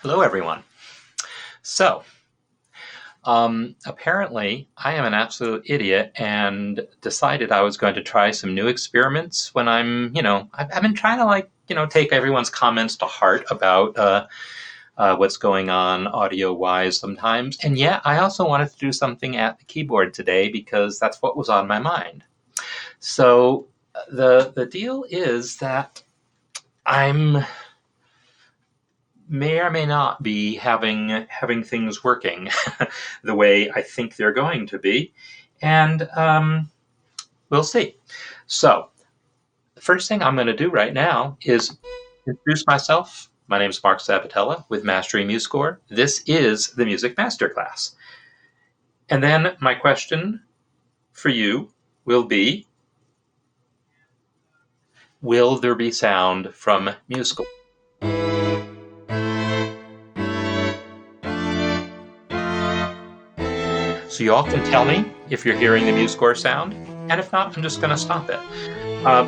Hello, everyone. So, apparently, I am an absolute idiot and decided I was going to try some new experiments when I've been trying to take everyone's comments to heart about what's going on audio-wise sometimes. And yet, I also wanted to do something at the keyboard today because that's what was on my mind. So, the deal is that I'm may or may not be having things working the way I think they're going to be, and we'll see. So the first thing I'm going to do right now is introduce myself. My name is Marc Sabatella with Mastering MuseScore. This is the Music Masterclass. And then my question for you will be, will there be sound from MuseScore? So you all can tell me if you're hearing the MuseScore sound, and if not, I'm just going to stop it.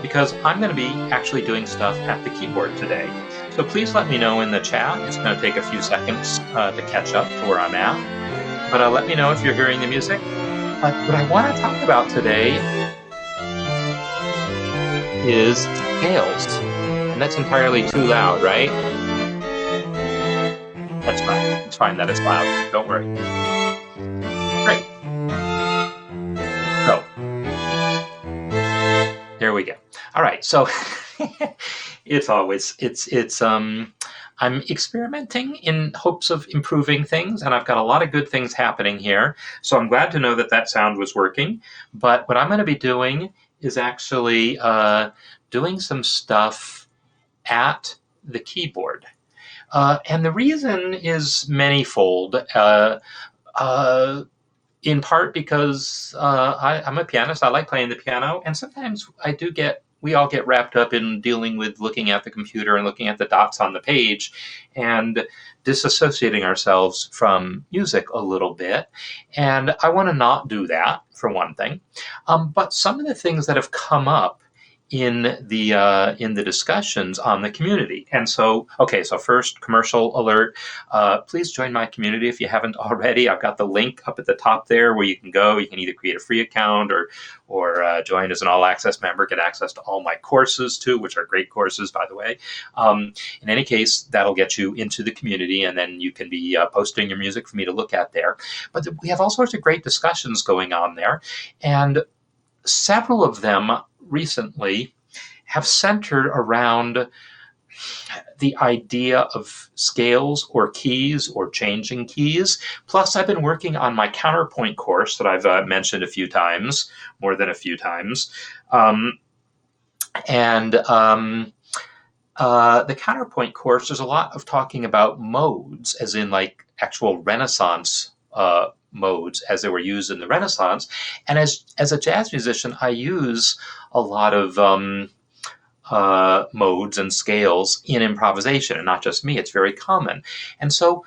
Because I'm going to be actually doing stuff at the keyboard today. So please let me know in the chat. It's going to take a few seconds to catch up to where I'm at. But let me know if you're hearing the music. What I want to talk about today is scales. And that's entirely too loud, right? That's fine. It's fine that it's loud. Don't worry. Great. So, there we go. All right. So I'm experimenting in hopes of improving things, and I've got a lot of good things happening here. So I'm glad to know that sound was working. But what I'm going to be doing is actually doing some stuff at the keyboard. And the reason is manifold. In part because I'm a pianist. I like playing the piano, and sometimes we all get wrapped up in dealing with looking at the computer and looking at the dots on the page and disassociating ourselves from music a little bit. And I want to not do that, for one thing. But some of the things that have come up in the discussions on the community. And so, okay, so first, commercial alert. Please join my community if you haven't already. I've got the link up at the top there where you can go. You can either create a free account or join as an all-access member, get access to all my courses too, which are great courses, by the way. In any case, that'll get you into the community, and then you can be posting your music for me to look at there. But we have all sorts of great discussions going on there, and several of them recently have centered around the idea of scales or keys or changing keys. Plus, I've been working on my counterpoint course that I've mentioned a few times, more than a few times. The counterpoint course, there's a lot of talking about modes, as in like actual Renaissance modes as they were used in the Renaissance. And as a jazz musician, I use a lot of modes and scales in improvisation, and not just me. It's very common. And so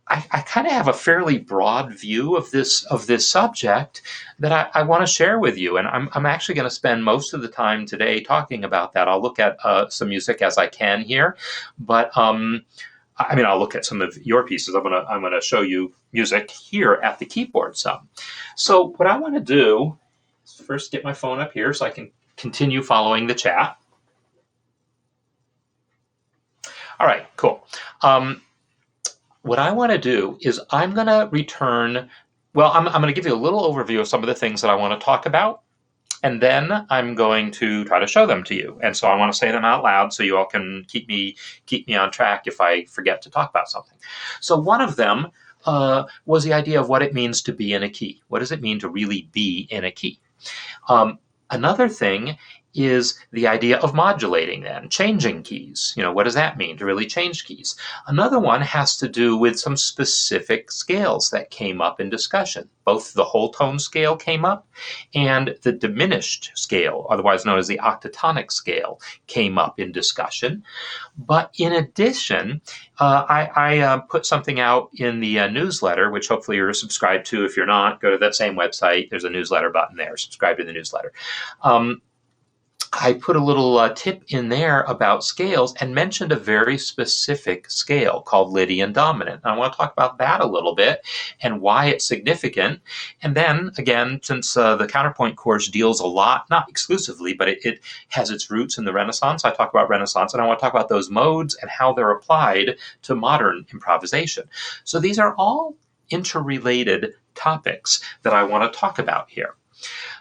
I kind of have a fairly broad view of this subject that I want to share with you. And I'm actually going to spend most of the time today talking about that. I'll look at some music as I can here, but I'll look at some of your pieces. I'm gonna show you music here at the keyboard some. So what I want to do is first get my phone up here so I can continue following the chat. All right, cool. What I want to do is I'm going to return. Well, I'm going to give you a little overview of some of the things that I want to talk about, and then I'm going to try to show them to you. And so I want to say them out loud so you all can keep me on track if I forget to talk about something. So one of them was the idea of what it means to be in a key. What does it mean to really be in a key? Another thing is the idea of modulating then, changing keys. What does that mean to really change keys? Another one has to do with some specific scales that came up in discussion. Both the whole tone scale came up and the diminished scale, otherwise known as the octatonic scale, came up in discussion. But in addition, I put something out in the newsletter, which hopefully you're subscribed to. If you're not, go to that same website. There's a newsletter button there. Subscribe to the newsletter. I put a little tip in there about scales and mentioned a very specific scale called Lydian Dominant. And I want to talk about that a little bit and why it's significant. And then, again, since the counterpoint course deals a lot, not exclusively, but it has its roots in the Renaissance, I talk about Renaissance, and I want to talk about those modes and how they're applied to modern improvisation. So these are all interrelated topics that I want to talk about here.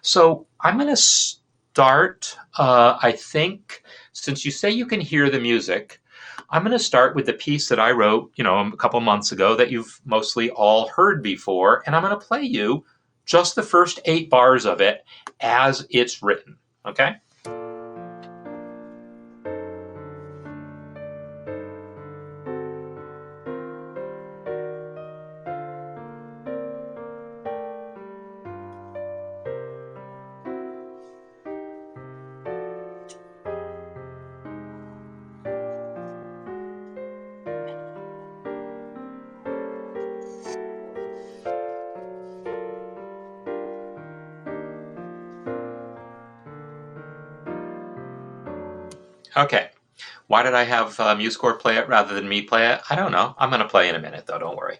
So I'm going to start, I think, since you say you can hear the music, I'm going to start with the piece that I wrote, a couple months ago that you've mostly all heard before, and I'm going to play you just the first 8 bars of it as it's written, okay? Okay, why did I have MuseScore play it rather than me play it? I don't know. I'm going to play in a minute, though. Don't worry.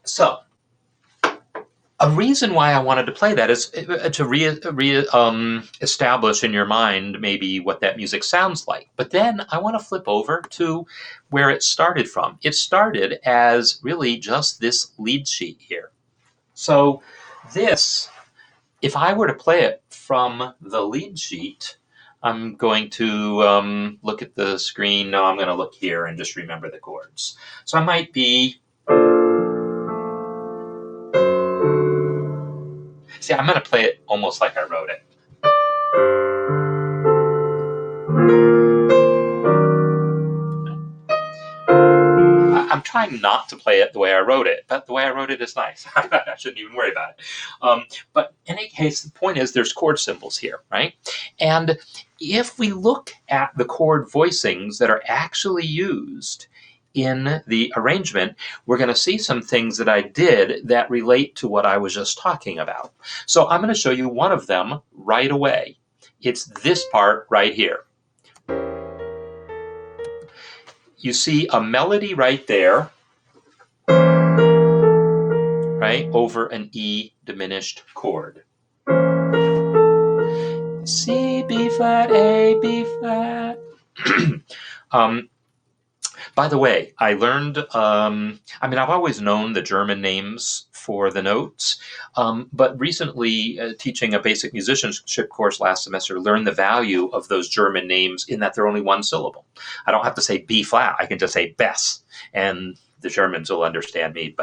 So, a reason why I wanted to play that is to establish in your mind maybe what that music sounds like. But then I want to flip over to where it started from. It started as really just this lead sheet here. So this, if I were to play it from the lead sheet, I'm going to look at the screen. No, I'm going to look here and just remember the chords. So I might be... See, I'm going to play it almost like I wrote it. I'm trying not to play it the way I wrote it, but the way I wrote it is nice. I shouldn't even worry about it. But in any case, the point is there's chord symbols here, right? And if we look at the chord voicings that are actually used in the arrangement, we're going to see some things that I did that relate to what I was just talking about. So I'm going to show you one of them right away. It's this part right here. You see a melody right there, right, over an E diminished chord. C, B flat, A, B flat. By the way, I learned, I've always known the German names for the notes, but recently teaching a basic musicianship course last semester, learned the value of those German names in that they're only one syllable. I don't have to say B flat, I can just say Bess, and the Germans will understand me,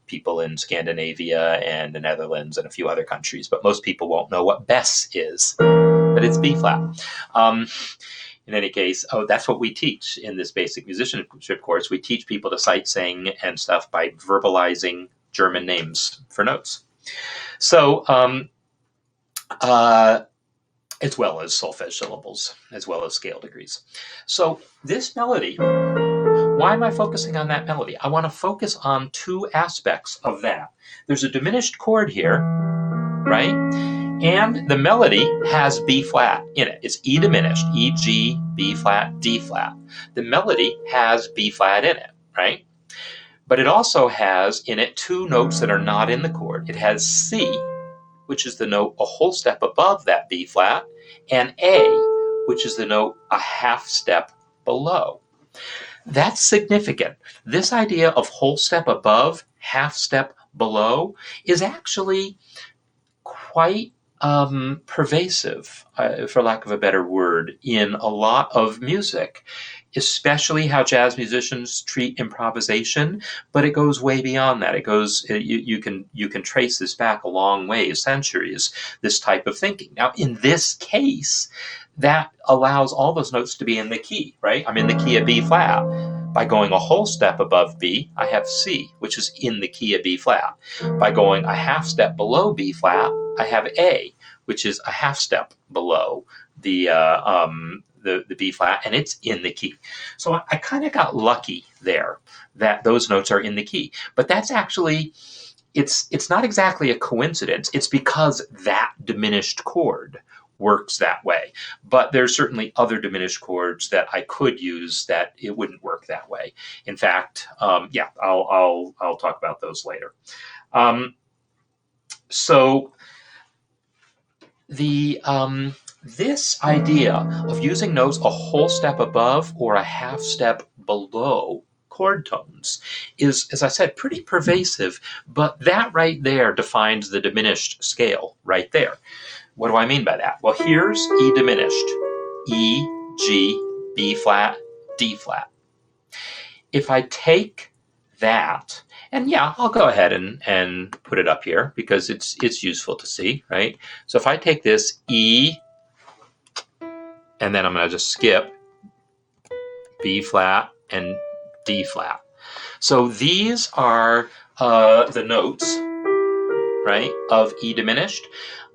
people in Scandinavia and the Netherlands and a few other countries, but most people won't know what Bess is, but it's B flat. In any case, that's what we teach in this basic musicianship course. We teach people to sight sing and stuff by verbalizing German names for notes. So, as well as solfege syllables, as well as scale degrees. So this melody, why am I focusing on that melody? I want to focus on 2 aspects of that. There's a diminished chord here, right? And the melody has B flat in it. It's E diminished, E, G, B flat, D flat. The melody has B flat in it, right? But it also has in it 2 notes that are not in the chord. It has C, which is the note a whole step above that B flat, and A, which is the note a half step below. That's significant. This idea of whole step above, half step below is actually quite pervasive, for lack of a better word, in a lot of music, especially how jazz musicians treat improvisation. But it goes way beyond that. It goes, you can trace this back a long way, centuries, this type of thinking. Now, in this case, that allows all those notes to be in the key, right? I'm in the key of B flat. By going a whole step above B, I have C, which is in the key of B flat. By going a half step below B flat, I have A, which is a half step below the B flat, and it's in the key. So I kind of got lucky there that those notes are in the key. But that's actually it's not exactly a coincidence. It's because that diminished chord works that way. But there's certainly other diminished chords that I could use that it wouldn't work that way. In fact, yeah, I'll talk about those later. So the this idea of using notes a whole step above or a half step below chord tones is, as I said, pretty pervasive, but that right there defines the diminished scale right there. What do I mean by that? Well, here's E diminished. E, G, B flat, D flat. If I take that, and yeah, I'll go ahead and put it up here because it's useful to see, right? So if I take this E, and then I'm going to just skip B flat and D flat. So these are the notes, right, of E diminished.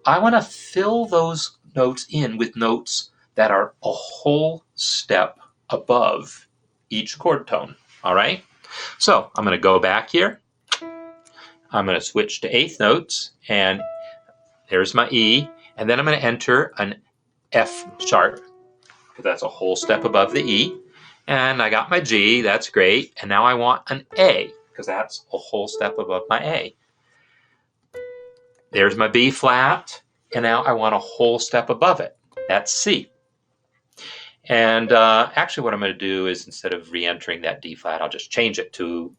I want to fill those notes in with notes that are a whole step above each chord tone, all right? So I'm going to go back here. I'm going to switch to eighth notes, and there's my E, and then I'm going to enter an F sharp, because that's a whole step above the E, and I got my G, that's great, and now I want an A, because that's a whole step above my A. There's my B flat, and now I want a whole step above it. That's C. And actually what I'm going to do is, instead of re-entering that D flat, I'll just change it to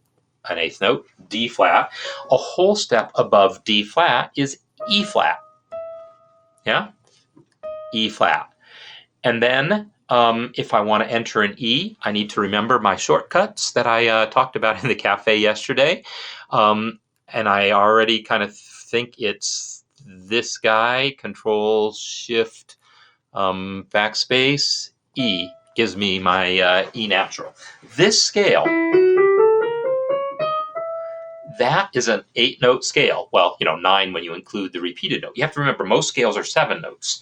an eighth note, D flat. A whole step above D flat is E flat. Yeah? E flat. And then if I want to enter an E, I need to remember my shortcuts that I talked about in the cafe yesterday. And I already kind of think it's this guy, Control Shift backspace, E gives me my E natural. This scale, that is an 8-note scale. Well, 9 when you include the repeated note. You have to remember most scales are 7 notes.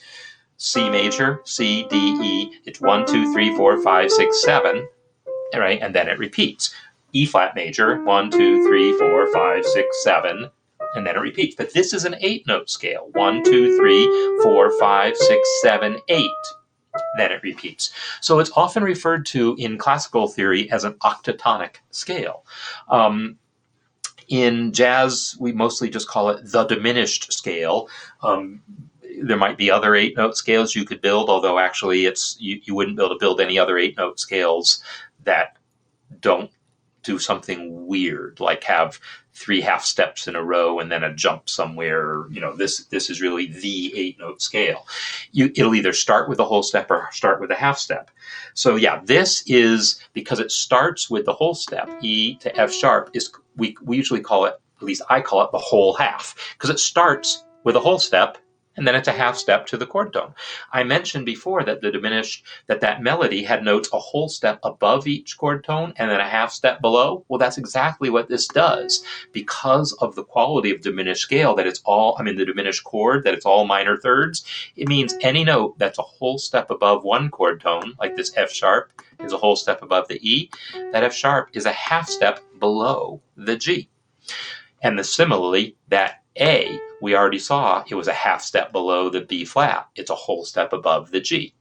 C major, C, D, E. It's 1, 2, 3, 4, 5, 6, 7, right? And then it repeats. E flat major, 1, 2, 3, 4, 5, 6, 7, and then it repeats. But this is an 8-note scale. 1, 2, 3, 4, 5, 6, 7, 8. Then it repeats. So it's often referred to in classical theory as an octatonic scale. In jazz, we mostly just call it the diminished scale. There might be other 8-note scales you could build, although actually you wouldn't be able to build any other 8-note scales that don't do something weird, like have 3 half steps in a row and then a jump somewhere. This is really the 8-note scale. It'll either start with a whole step or start with a half step. So yeah, this is, because it starts with the whole step, E to F sharp, is we usually call it, at least I call it, the whole half, because it starts with a whole step and then it's a half step to the chord tone. I mentioned before that the diminished, that melody had notes a whole step above each chord tone and then a half step below. Well, that's exactly what this does, because of the quality of diminished scale, that it's all, the diminished chord, that it's all minor thirds. It means any note that's a whole step above one chord tone, like this F sharp is a whole step above the E, that F sharp is a half step below the G. And similarly, that A, we already saw it was a half step below the B flat. It's a whole step above the G.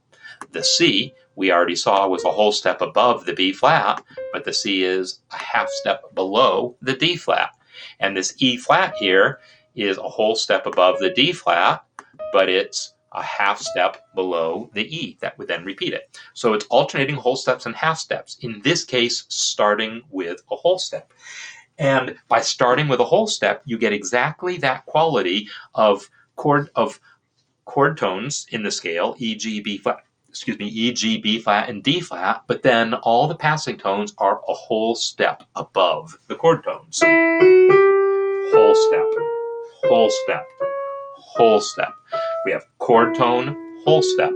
The C, we already saw, was a whole step above the B flat, but the C is a half step below the D flat. And this E flat here is a whole step above the D flat, but it's a half step below the E. That would then repeat it. So it's alternating whole steps and half steps. In this case, starting with a whole step. And by starting with a whole step, you get exactly that quality of chord tones in the scale, E, G, B flat, E, G, B flat, and D flat, but then all the passing tones are a whole step above the chord tones. Whole step, whole step, whole step. We have chord tone, whole step,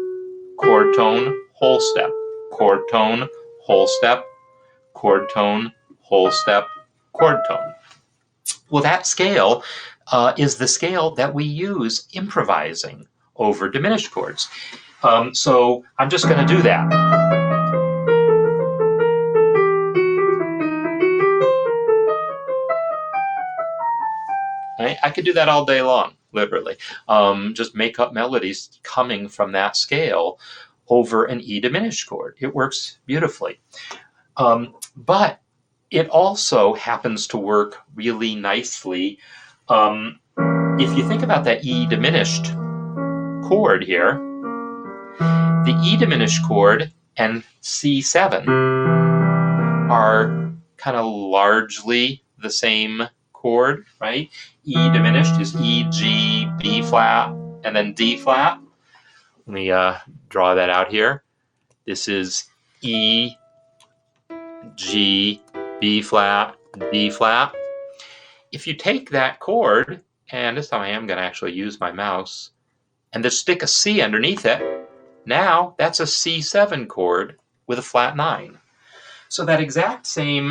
chord tone, whole step, chord tone, whole step, chord tone, whole step, chord tone. Well, that scale is the scale that we use improvising over diminished chords. So I'm just going to do that. right? I could do that all day long, literally. Just make up melodies coming from that scale over an E diminished chord. It works beautifully. But it also happens to work really nicely. If you think about that E diminished chord here, the E diminished chord and C7 are kind of largely the same chord, right? E diminished is E, G, B flat, and then D flat. Let me draw that out here. This is E, G, B flat, D flat. If you take that chord, and this time I am going to actually use my mouse, and just stick a C underneath it, now that's a C7 chord with a flat 9. So that exact same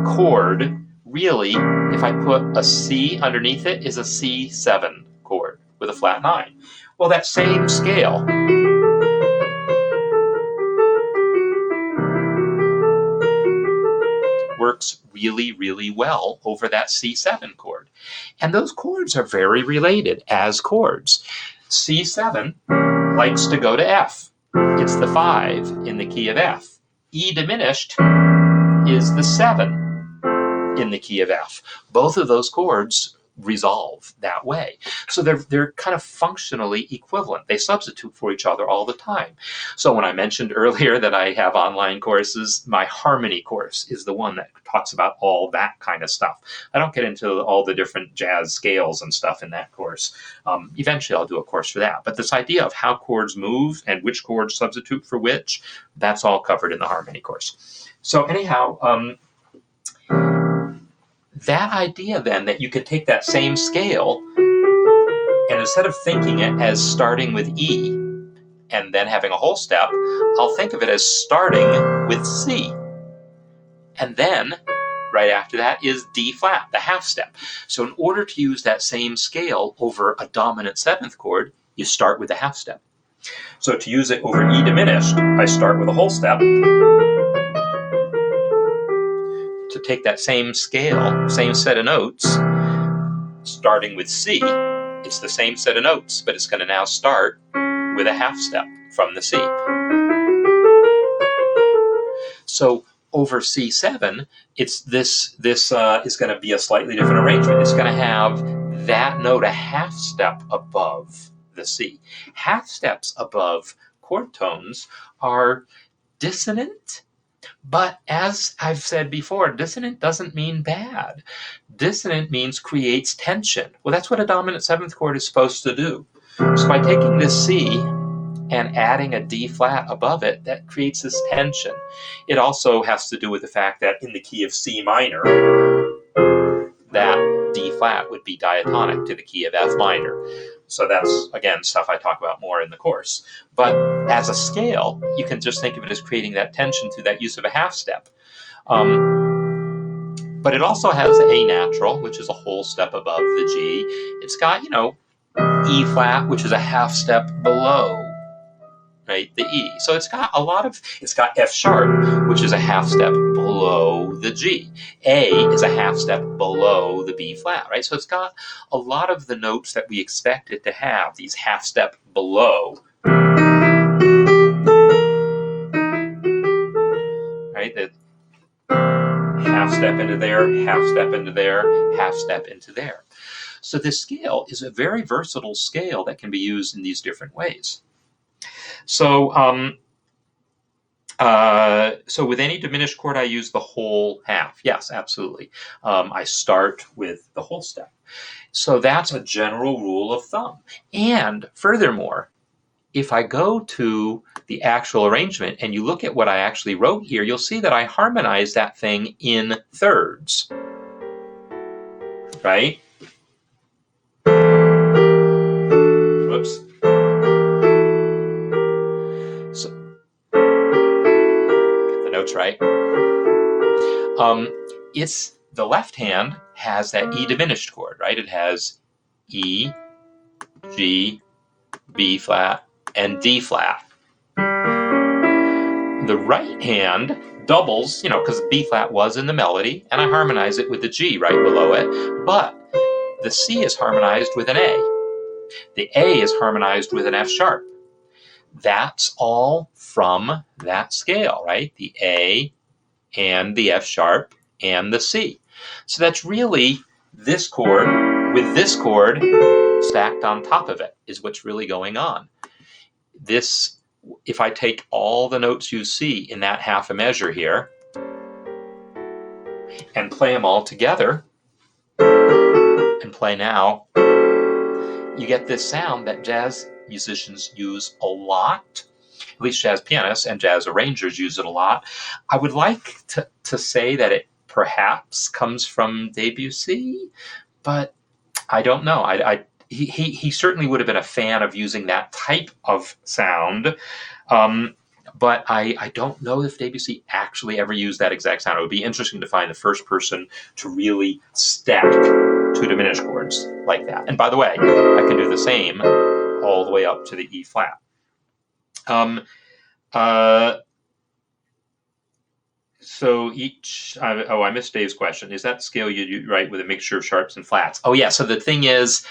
chord, really, if I put a C underneath it, is a C7 chord with a flat 9. Well, that same scale works really, really well over that C7 chord. And those chords are very related as chords. C7 likes to go to F. It's the 5 in the key of F. E diminished is the 7 in the key of F. Both of those chords resolve that way. So they're kind of functionally equivalent. They substitute for each other all the time. So when I mentioned earlier that I have online courses, my harmony course is the one that talks about all that kind of stuff. I don't get into all the different jazz scales and stuff in that course. Eventually I'll do a course for that. But this idea of how chords move and which chords substitute for which, that's all covered in the harmony course. So anyhow, that idea then that you could take that same scale and instead of thinking it as starting with E and then having a whole step, I'll think of it as starting with C. And then right after that is D flat, the half step. So in order to use that same scale over a dominant 7th chord, you start with the half step. So to use it over E diminished, I start with a whole step. To take that same scale, same set of notes, starting with C, it's the same set of notes, but it's going to now start with a half step from the C. So over C7, it's this is going to be a slightly different arrangement. It's going to have that note a half step above the C. Half steps above chord tones are dissonant. But as I've said before, dissonant doesn't mean bad. Dissonant means creates tension. Well, that's what a dominant 7th chord is supposed to do. So by taking this C and adding a D flat above it, that creates this tension. It also has to do with the fact that in the key of C minor, that D flat would be diatonic to the key of F minor. So that's, again, stuff I talk about more in the course. But as a scale, you can just think of it as creating that tension through that use of a half step. But it also has A natural, which is a whole step above the G. It's got, E flat, which is a half step below, right, the E. So it's got F sharp, which is a half step below the G. A is a half step below the B flat, right? So it's got a lot of the notes that we expect it to have, these half step below, right? That half step into there, half step into there, half step into there. So this scale is a very versatile scale that can be used in these different ways. So, so with any diminished chord, I use the whole half. Yes, absolutely. I start with the whole step. So that's a general rule of thumb. And furthermore, if I go to the actual arrangement and you look at what I actually wrote here, you'll see that I harmonize that thing in thirds, right? Whoops. So, get the notes right. It's the left hand has that E diminished chord, right? It has E, G, B flat, and D flat. The right hand doubles, because B flat was in the melody, and I harmonize it with the G right below it. But the C is harmonized with an A. The A is harmonized with an F sharp. That's all from that scale, right? The A and the F sharp and the C. So that's really this chord with this chord stacked on top of it is what's really going on. This, if I take all the notes you see in that half a measure here and play them all together and play now, you get this sound that jazz musicians use a lot. At least jazz pianists and jazz arrangers use it a lot. I would like to say that it perhaps comes from Debussy, but I don't know. He certainly would have been a fan of using that type of sound, but I don't know if Debussy actually ever used that exact sound. It would be interesting to find the first person to really stack two diminished chords like that. And by the way, I can do the same all the way up to the E flat. So each, I missed Dave's question. Is that the scale you write with a mixture of sharps and flats? Oh yeah, so the thing is,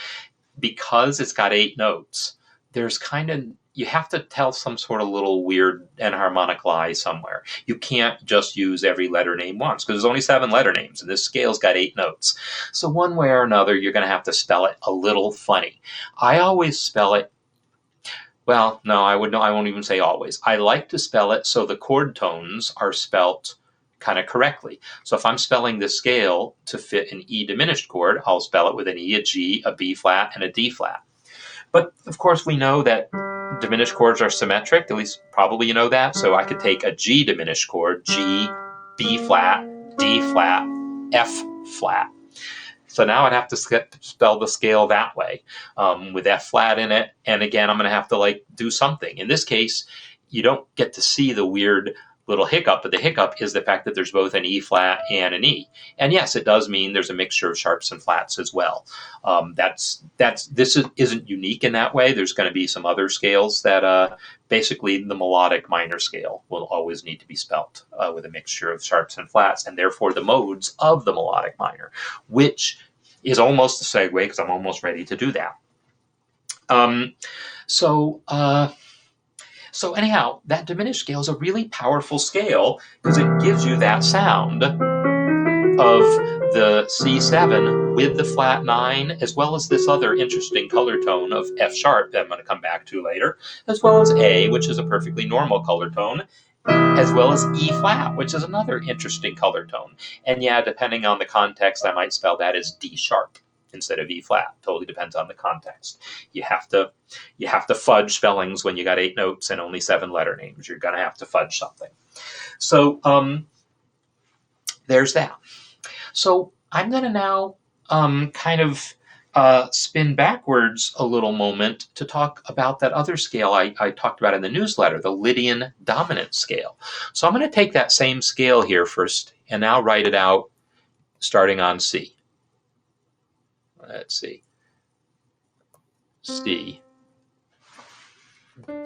because it's got 8 notes, there's kind of, you have to tell some sort of little weird enharmonic lie somewhere. You can't just use every letter name once, because there's only 7 letter names, and this scale's got 8 notes. So one way or another, you're going to have to spell it a little funny. I always spell it, well, no, I won't even say always. I like to spell it so the chord tones are spelt kind of correctly. So if I'm spelling this scale to fit an E diminished chord, I'll spell it with an E, a G, a B flat, and a D flat. But of course we know that diminished chords are symmetric, at least probably you know that. So I could take a G diminished chord, G, B flat, D flat, F flat. So now I'd have to spell the scale that way, with F flat in it. And again, I'm going to have to like do something. In this case, you don't get to see the weird little hiccup, but the hiccup is the fact that there's both an E flat and an E. And yes, it does mean there's a mixture of sharps and flats as well. This isn't unique in that way. There's going to be some other scales that basically the melodic minor scale will always need to be spelt with a mixture of sharps and flats, and therefore the modes of the melodic minor, which is almost a segue because I'm almost ready to do that. So anyhow, that diminished scale is a really powerful scale because it gives you that sound of the C7 with the flat 9, as well as this other interesting color tone of F sharp that I'm going to come back to later, as well as A, which is a perfectly normal color tone, as well as E flat, which is another interesting color tone. And yeah, depending on the context, I might spell that as D sharp instead of E flat. Totally depends on the context. You have to fudge spellings when you got 8 notes and only 7 letter names. You're going to have to fudge something. So there's that. So I'm going to now kind of spin backwards a little moment to talk about that other scale I talked about in the newsletter, the Lydian Dominant scale. So I'm going to take that same scale here first and now write it out starting on C. Let's see. C,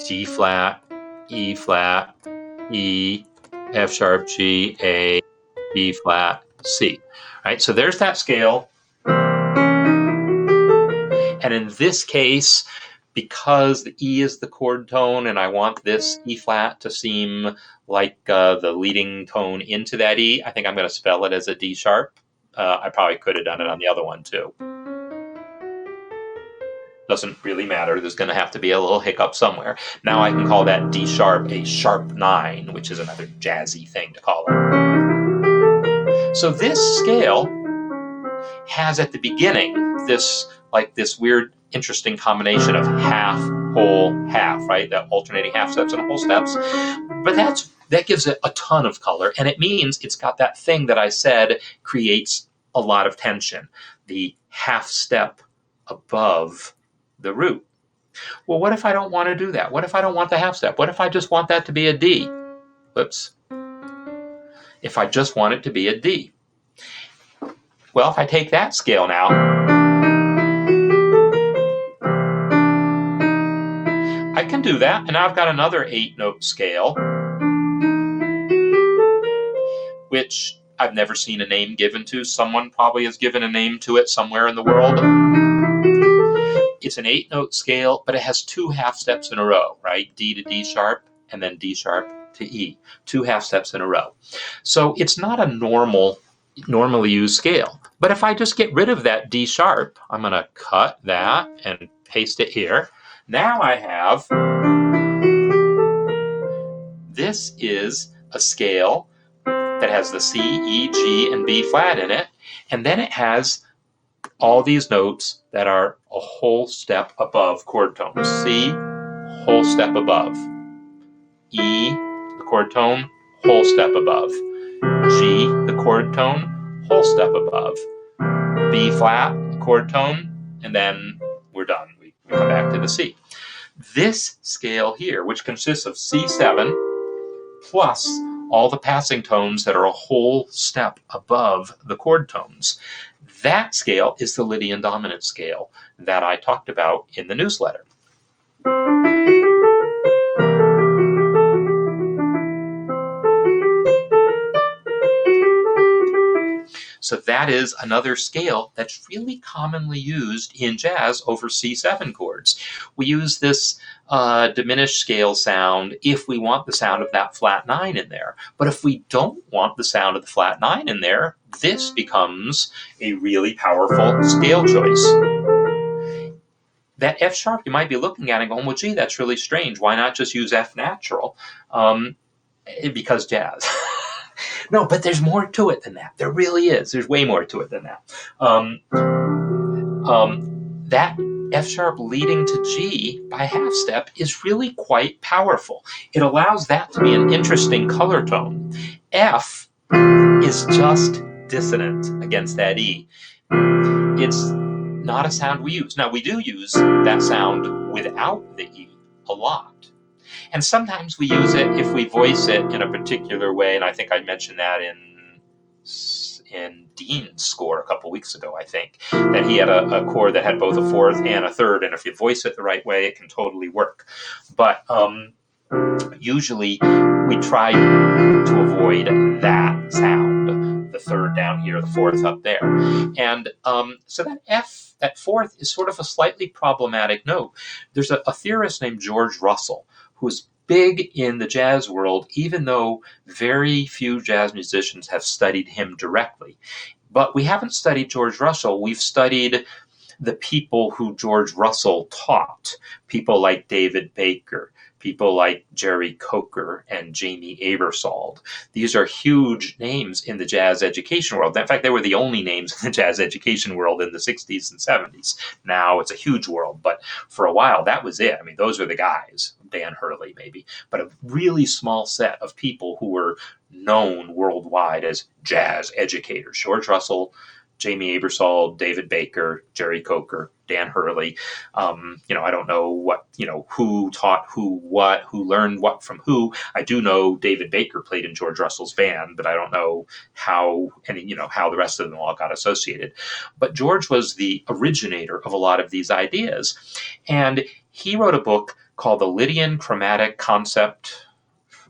G flat, E flat, E, F sharp, G, A, B flat, C. All right, so there's that scale. And in this case, because the E is the chord tone and I want this E flat to seem like the leading tone into that E, I think I'm going to spell it as a D sharp. I probably could have done it on the other one too. Doesn't really matter. There's going to have to be a little hiccup somewhere. Now I can call that D sharp a sharp 9, which is another jazzy thing to call it. So this scale has at the beginning this weird, interesting combination of half, whole, half, right? The alternating half steps and whole steps. But that gives it a ton of color, and it means it's got that thing that I said creates a lot of tension. The half step above the root. Well, what if I don't want to do that? What if I don't want the half step? What if I just want that to be a D? Whoops. If I just want it to be a D. Well, if I take that scale now, I can do that, and now I've got another 8-note scale, which I've never seen a name given to. Someone probably has given a name to it somewhere in the world. It's an 8-note scale, but it has 2 half steps in a row, right? D to D sharp, and then D sharp to E. 2 half steps in a row. So it's not a normally used scale. But if I just get rid of that D sharp, I'm going to cut that and paste it here. Now I have, this is a scale that has the C, E, G, and B flat in it. And then it has all these notes that are a whole step above chord tones. C, whole step above. E, the chord tone, whole step above. G, the chord tone, whole step above. B flat, chord tone, and then we're done. We come back to the C. This scale here, which consists of C7 plus all the passing tones that are a whole step above the chord tones, that scale is the Lydian Dominant scale that I talked about in the newsletter. So that is another scale that's really commonly used in jazz over C7 chords. We use this diminished scale sound if we want the sound of that flat 9 in there. But if we don't want the sound of the flat 9 in there, this becomes a really powerful scale choice. That F sharp you might be looking at and going, well, gee, that's really strange. Why not just use F natural? Because jazz. No, but there's more to it than that. There really is. There's way more to it than that. That F sharp leading to G by half step is really quite powerful. It allows that to be an interesting color tone. F is just dissonant against that E. It's not a sound we use. Now, we do use that sound without the E a lot. And sometimes we use it if we voice it in a particular way, and I think I mentioned that in Dean's score a couple weeks ago, I think, that he had a chord that had both a fourth and a third, and if you voice it the right way, it can totally work. But usually we try to avoid that sound, the third down here, the fourth up there. And so that F, that fourth, is sort of a slightly problematic note. There's a theorist named George Russell who's big in the jazz world, even though very few jazz musicians have studied him directly. But we haven't studied George Russell. We've studied the people who George Russell taught, people like David Baker, people like Jerry Coker and Jamie Aebersold. These are huge names in the jazz education world. In fact, they were the only names in the jazz education world in the 60s and 70s. Now it's a huge world, but for a while that was it. I mean, those are the guys, Dan Hurley maybe, but a really small set of people who were known worldwide as jazz educators. George Russell, Jamie Aebersold, David Baker, Jerry Coker, Dan Hurley. I don't know what, who taught who what, who learned what from who. I do know David Baker played in George Russell's band, but I don't know how the rest of them all got associated. But George was the originator of a lot of these ideas. And he wrote a book called The Lydian Chromatic Concept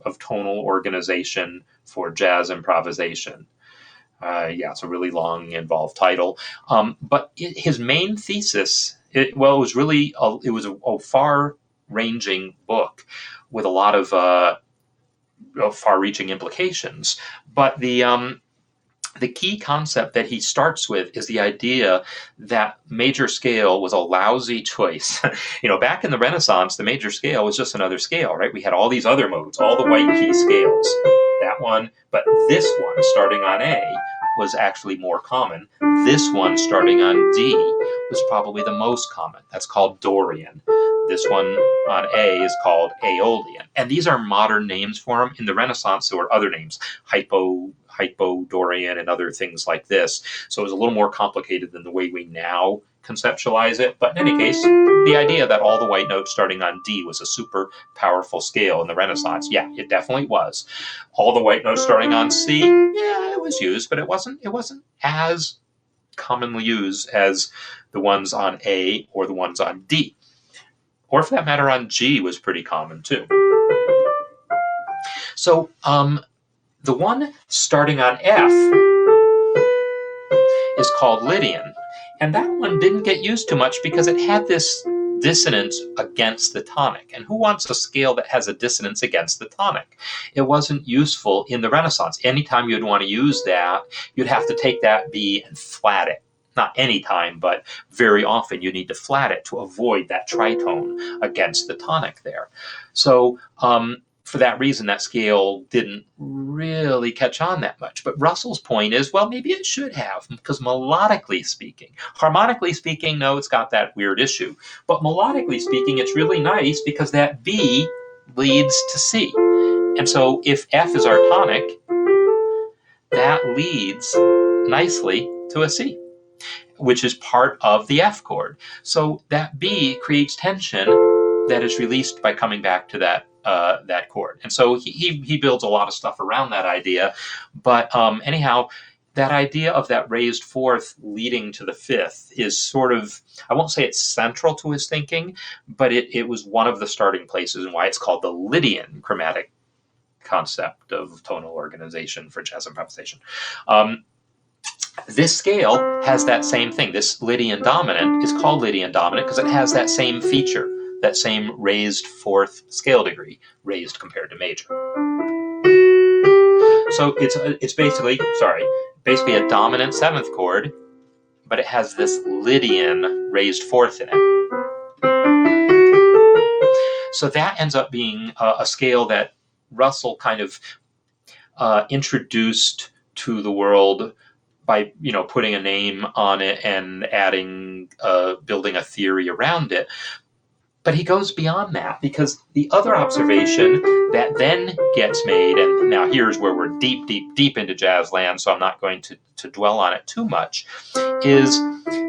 of Tonal Organization for Jazz Improvisation. It's a really long, involved title. But his main thesis, it was a far-ranging book with a lot of far-reaching implications. But the key concept that he starts with is the idea that major scale was a lousy choice. Back in the Renaissance, the major scale was just another scale, right? We had all these other modes, all the white key scales. That one, but this one starting on A was actually more common. This one starting on D was probably the most common. That's called Dorian. This one on A is called Aeolian. And these are modern names for them. In the Renaissance, there were other names, Hypodorian and other things like this. So it was a little more complicated than the way we now conceptualize it. But in any case, the idea that all the white notes starting on D was a super powerful scale in the Renaissance, yeah, it definitely was. All the white notes starting on C, yeah, it was used, but it wasn't as commonly used as the ones on A or the ones on D. Or for that matter, on G was pretty common too. So The one starting on F is called Lydian. And that one didn't get used too much because it had this dissonance against the tonic. And who wants a scale that has a dissonance against the tonic? It wasn't useful in the Renaissance. Anytime you'd want to use that, you'd have to take that B and flat it. Not anytime, but very often you need to flat it to avoid that tritone against the tonic there. So for that reason, that scale didn't really catch on that much. But Russell's point is, well, maybe it should have, because melodically speaking, harmonically speaking, no, it's got that weird issue. But melodically speaking, it's really nice because that B leads to C. And so if F is our tonic, that leads nicely to a C, which is part of the F chord. So that B creates tension that is released by coming back to that chord. And so he builds a lot of stuff around that idea. But anyhow, that idea of that raised fourth leading to the fifth is sort of, I won't say it's central to his thinking, but it was one of the starting places and why it's called the Lydian chromatic concept of tonal organization for jazz improvisation. This scale has that same thing. This Lydian Dominant is called Lydian Dominant because it has that same feature, that same raised fourth scale degree, raised compared to major. So it's basically a dominant seventh chord, but it has this Lydian raised fourth in it. So that ends up being a scale that Russell kind of introduced to the world by putting a name on it and adding building a theory around it. But he goes beyond that, because the other observation that then gets made, and now here's where we're deep, deep, deep into jazz land, so I'm not going to dwell on it too much, is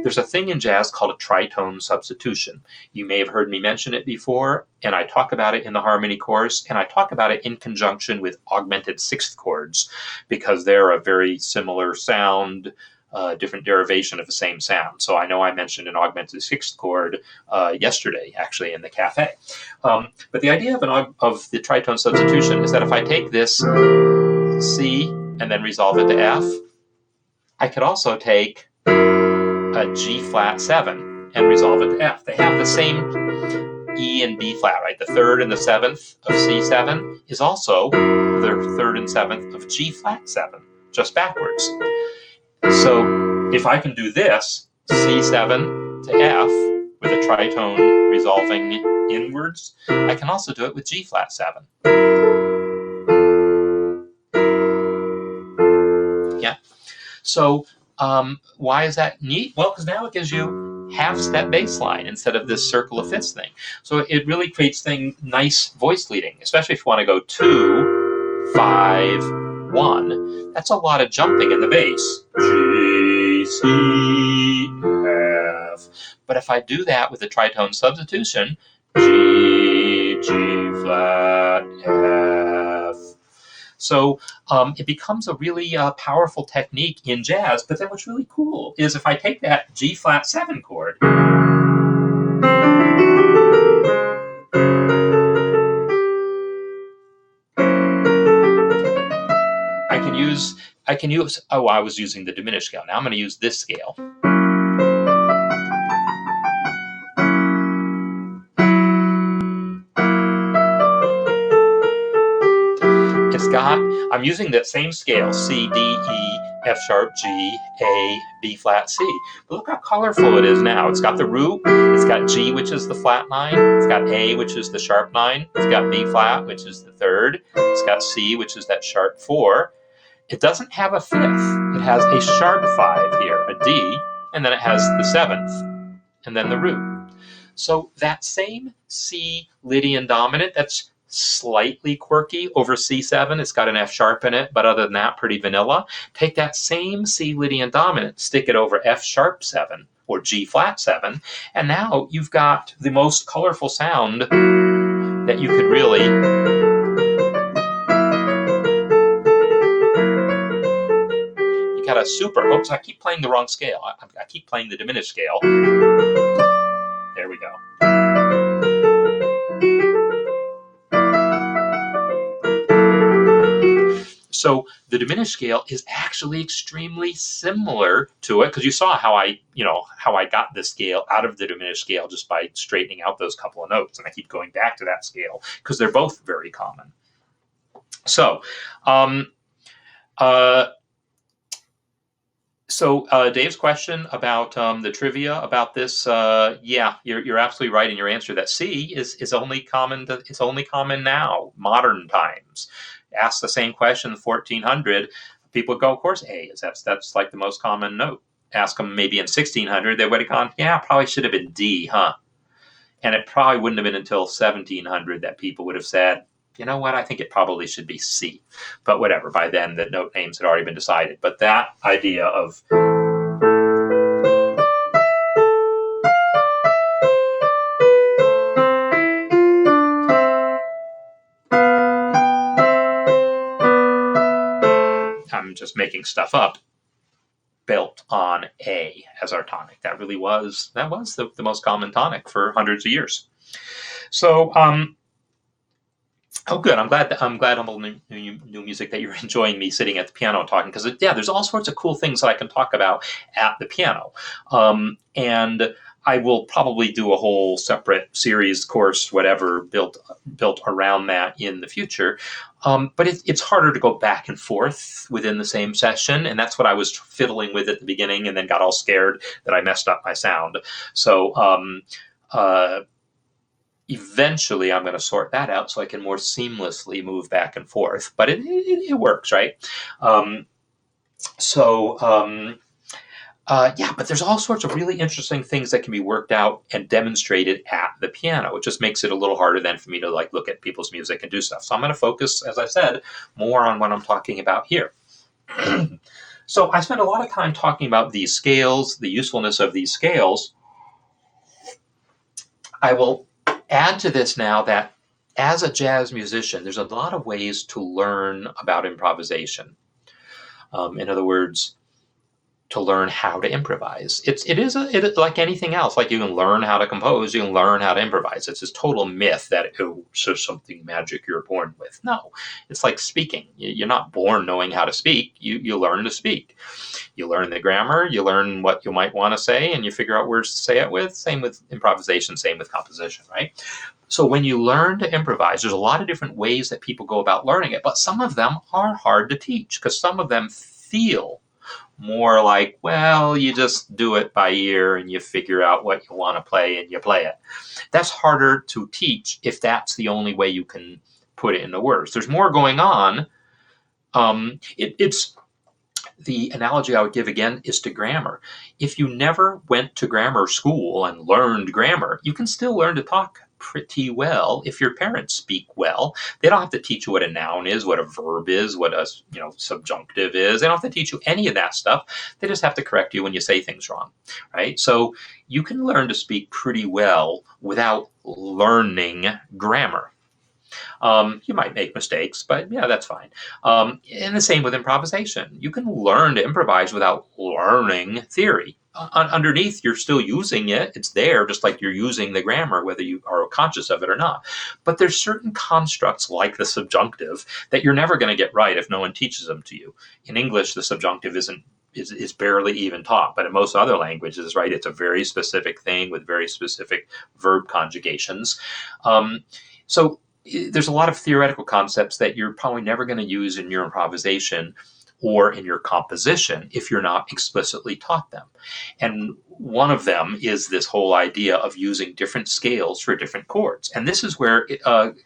there's a thing in jazz called a tritone substitution. You may have heard me mention it before, and I talk about it in the harmony course, and I talk about it in conjunction with augmented sixth chords, because they're a very similar sound, different derivation of the same sound. So I know I mentioned an augmented sixth chord yesterday, actually, in the cafe. But the idea of the tritone substitution is that if I take this C and then resolve it to F, I could also take a G flat 7 and resolve it to F. They have the same E and B flat, right? The third and the seventh of C7 is also the third and seventh of G flat 7, just backwards. So if I can do this, C7 to F, with a tritone resolving inwards, I can also do it with G flat 7. Yeah. So why is that neat? Well, because now it gives you half-step bass line instead of this circle of fifths thing. So it really creates nice voice leading, especially if you want to go 2, 5, 1. That's a lot of jumping in the bass. G, C, F. But if I do that with the tritone substitution, G, G flat, F. So it becomes a really powerful technique in jazz. But then what's really cool is if I take that G flat 7 chord, I can use, oh, I was using the diminished scale. Now I'm going to use this scale. I'm using that same scale, C, D, E, F sharp, G, A, B flat, C. But look how colorful it is now. It's got the root, it's got G, which is the flat 9, it's got A, which is the sharp 9, it's got B flat, which is the third, it's got C, which is that sharp 4. It doesn't have a fifth. It has a sharp 5 here, a D, and then it has the 7th, and then the root. So that same C Lydian Dominant, that's slightly quirky over C7. It's got an F sharp in it, but other than that, pretty vanilla. Take that same C Lydian Dominant, stick it over F sharp 7 or G flat 7, and now you've got the most colorful sound that you could really... You got a super... Oops, I keep playing the wrong scale. I keep playing the diminished scale. There we go. So the diminished scale is actually extremely similar to it, because you saw how I got the scale out of the diminished scale just by straightening out those couple of notes, and I keep going back to that scale because they're both very common. So, Dave's question about the trivia about this, yeah, you're absolutely right in your answer that C is only common. It's only common now, modern times. Ask the same question in 1400, people go, of course, A is that's like the most common note. Ask them maybe in 1600, they would have gone, yeah, probably should have been D, huh? And it probably wouldn't have been until 1700 that people would have said, you know what, I think it probably should be C. But whatever, by then the note names had already been decided. But that idea of I'm just making stuff up, built on A as our tonic. That really was the most common tonic for hundreds of years. So oh, good. I'm glad Humble New Music that you're enjoying me sitting at the piano talking, because yeah, there's all sorts of cool things that I can talk about at the piano, and I will probably do a whole separate series, course, whatever, built around that in the future. But it's harder to go back and forth within the same session, and that's what I was fiddling with at the beginning, and then got all scared that I messed up my sound. So eventually I'm going to sort that out so I can more seamlessly move back and forth. But it works, right? Yeah, but there's all sorts of really interesting things that can be worked out and demonstrated at the piano. It just makes it a little harder then for me to like look at people's music and do stuff. So I'm going to focus, as I said, more on what I'm talking about here. So I spent a lot of time talking about these scales, the usefulness of these scales. I will add to this now that as a jazz musician, there's a lot of ways to learn about improvisation. In other words, to learn how to improvise. It is like anything else. Like you can learn how to compose, you can learn how to improvise. It's this total myth that it's just something magic you're born with. No, it's like speaking. You're not born knowing how to speak. You learn to speak. You learn the grammar, you learn what you might want to say, and you figure out words to say it with. Same with improvisation, same with composition, right? So when you learn to improvise, there's a lot of different ways that people go about learning it, but some of them are hard to teach because some of them feel more like, well, you just do it by ear and you figure out what you want to play and you play it. That's harder to teach if that's the only way you can put it into words. There's more going on. It's the analogy I would give again is to grammar. If you never went to grammar school and learned grammar, you can still learn to talk pretty well if your parents speak well. They don't have to teach you what a noun is, what a verb is, what a subjunctive is. They don't have to teach you any of that stuff. They just have to correct you when you say things wrong, right? So you can learn to speak pretty well without learning grammar. You might make mistakes, but yeah, that's fine. And the same with improvisation. You can learn to improvise without learning theory. Underneath, you're still using it. It's there, just like you're using the grammar, whether you are conscious of it or not. But there's certain constructs, like the subjunctive, that you're never going to get right if no one teaches them to you. In English, the subjunctive is barely even taught, but in most other languages, right, it's a very specific thing with very specific verb conjugations. So there's a lot of theoretical concepts that you're probably never going to use in your improvisation or in your composition if you're not explicitly taught them. And one of them is this whole idea of using different scales for different chords. And this is where,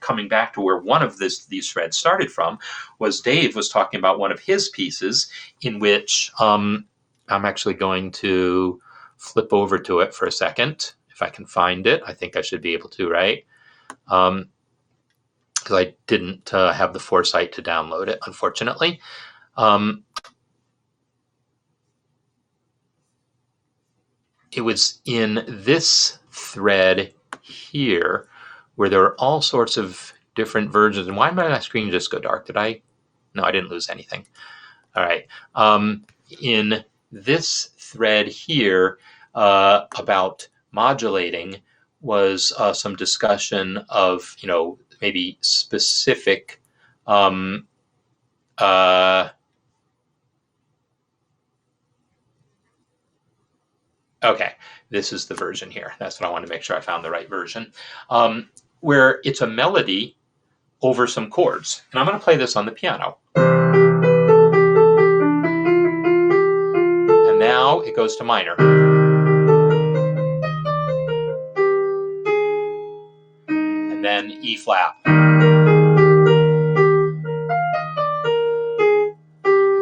coming back to where one of these threads started from, was Dave was talking about one of his pieces in which I'm actually going to flip over to it for a second, if I can find it. I think I should be able to, right? Because I didn't have the foresight to download it, unfortunately. It was in this thread here where there are all sorts of different versions. And why did my screen just go dark? Did I? No, I didn't lose anything. All right. In this thread here about modulating was some discussion of, maybe specific Okay, this is the version here. That's what I want to make sure I found the right version. Where it's a melody over some chords. And I'm going to play this on the piano. And now it goes to minor. And then E flat.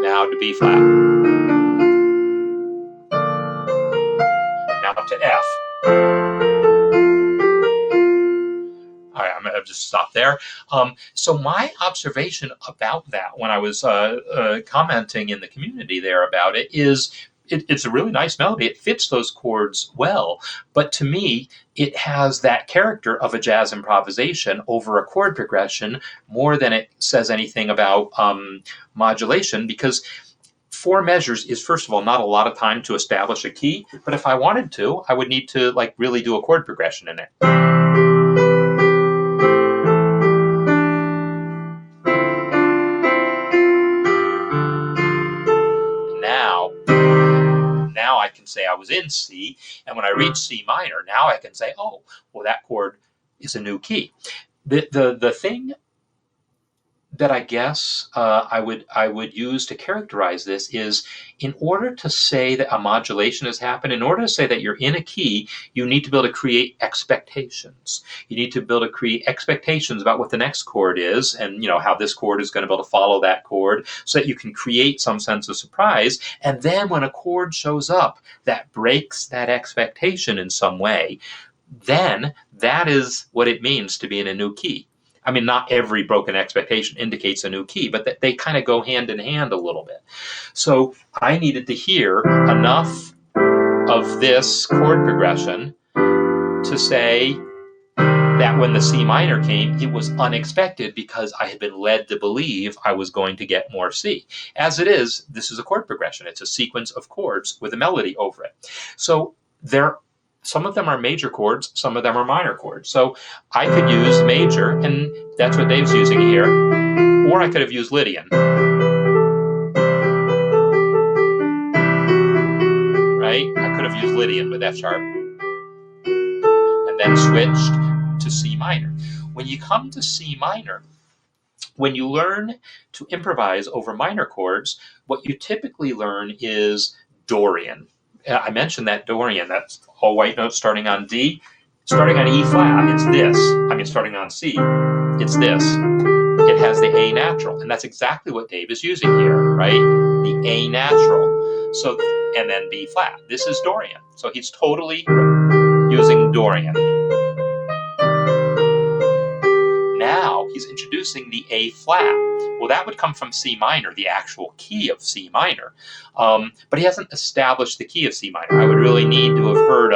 Now to B flat. Now to F. All right, I'm going to just stop there. So my observation about that when I was commenting in the community there about it is it's a really nice melody. It fits those chords well. But to me, it has that character of a jazz improvisation over a chord progression more than it says anything about modulation, because 4 measures is, first of all, not a lot of time to establish a key. But if I wanted to, I would need to like really do a chord progression in it. Now I can say I was in C, and when I reach C minor, now I can say, oh, well, that chord is a new key. The thing that I guess I would use to characterize this is, in order to say that a modulation has happened, in order to say that you're in a key, you need to be able to create expectations. You need to be able to create expectations about what the next chord is, and how this chord is going to be able to follow that chord, so that you can create some sense of surprise. And then when a chord shows up that breaks that expectation in some way, then that is what it means to be in a new key. I mean, not every broken expectation indicates a new key, but they kind of go hand in hand a little bit. So I needed to hear enough of this chord progression to say that when the C minor came, it was unexpected, because I had been led to believe I was going to get more C. As it is, this is a chord progression. It's a sequence of chords with a melody over it. So some of them are major chords, some of them are minor chords. So I could use major, and that's what Dave's using here, or I could have used Lydian. Right? I could have used Lydian with F sharp, and then switched to C minor. When you come to C minor, when you learn to improvise over minor chords, what you typically learn is Dorian. I mentioned that Dorian, that's all white notes starting on D. Starting on E flat, it's this. I mean, starting on C, it's this. It has the A natural, and that's exactly what Dave is using here, right? The A natural. So, and then B flat. This is Dorian. So he's totally using Dorian. Now he's introducing the A flat. Well, that would come from C minor, the actual key of C minor. But he hasn't established the key of C minor. I would really need to have heard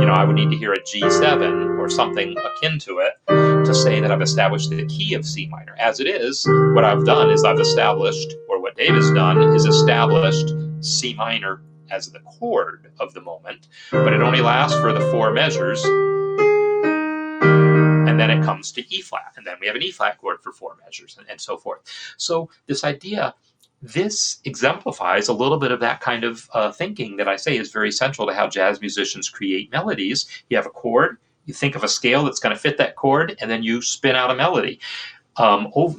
I would need to hear a G7 or something akin to it to say that I've established the key of C minor. As it is, what I've done is I've established, or what Dave has done, is established C minor as the chord of the moment, but it only lasts for the 4 measures. And then it comes to E flat, and then we have an E flat chord for 4 measures, and so forth. So this idea, this exemplifies a little bit of that kind of thinking that I say is very central to how jazz musicians create melodies. You have a chord, you think of a scale that's going to fit that chord, and then you spin out a melody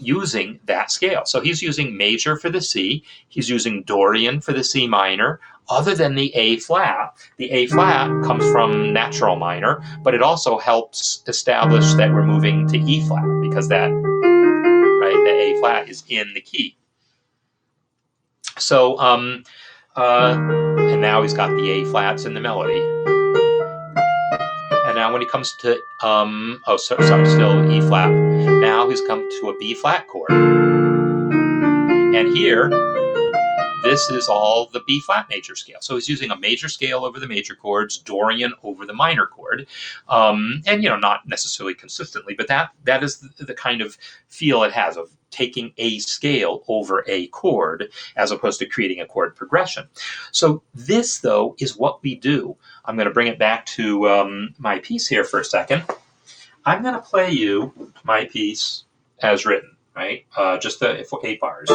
using that scale. So he's using major for the C, he's using Dorian for the C minor. Other than the A flat comes from natural minor, but it also helps establish that we're moving to E flat, because that, right, the A flat is in the key. So, and now he's got the A flats in the melody. And now when he comes to, still E flat. Now he's come to a B flat chord. And here, this is all the B flat major scale. So he's using a major scale over the major chords, Dorian over the minor chord. And, not necessarily consistently, but that is the kind of feel it has of taking a scale over a chord as opposed to creating a chord progression. So this, though, is what we do. I'm going to bring it back to my piece here for a second. I'm going to play you my piece as written. right? Just the 8 bars.